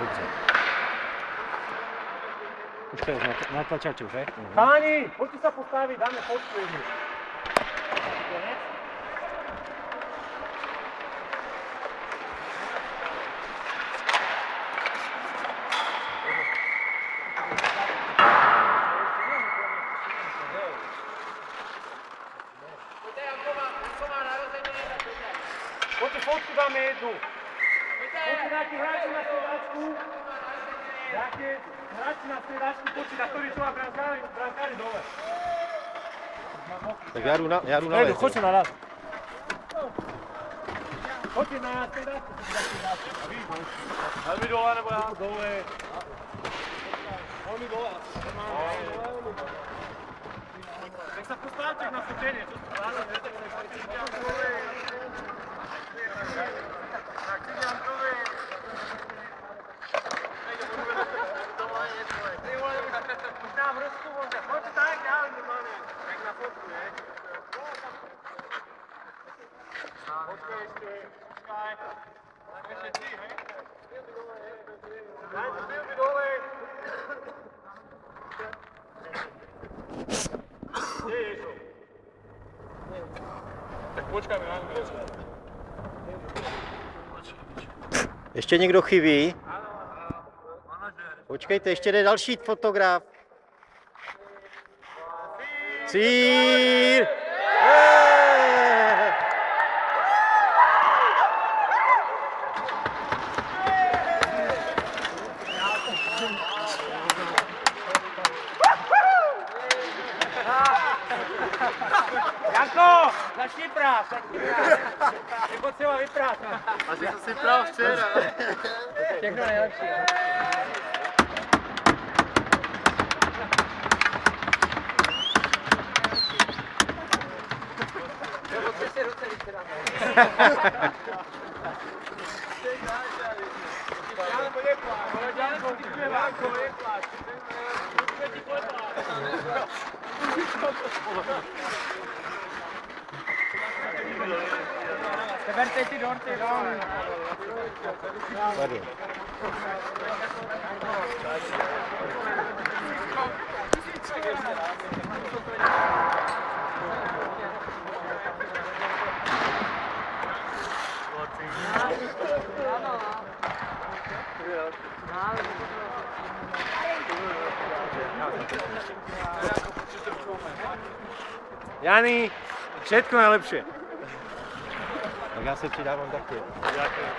Dobře. Už to je na tlačaču, že? Chalani, poďte sa postaviť, dáme fotku jednu. Poďte fotku dáme jednu. Poďte nejaký hráči na striedačku. Nejaké hráči na striedačku, poďte na ktorý sú a brankári dole. Tak já jdu na les. Choďte na nás. Choďte na striedačku. Helmi dole nebo já? Dole. Helmi dole. Tak sa postavte na fotenie, čo ste vládali, viete, tak si dám dole. Už nám rozkúvať, poďte tak ďalej normálne, tak na fotku, ne? Počkaj ešte, počkaj. Ešte ty, hej? Dajte stilby dole. Kde je to? Tak počkáme na mě. Ještě někdo chybí? Počkejte, ještě jde další fotograf. Cíl! Janko, začni prát, je potřeba vyprát. Asi to si prál včera. Všechno nejlepší. Seberte ty dorty, Tady. Jani, všetko najlepšie. Tak já se přidávám taky. Ďakujem.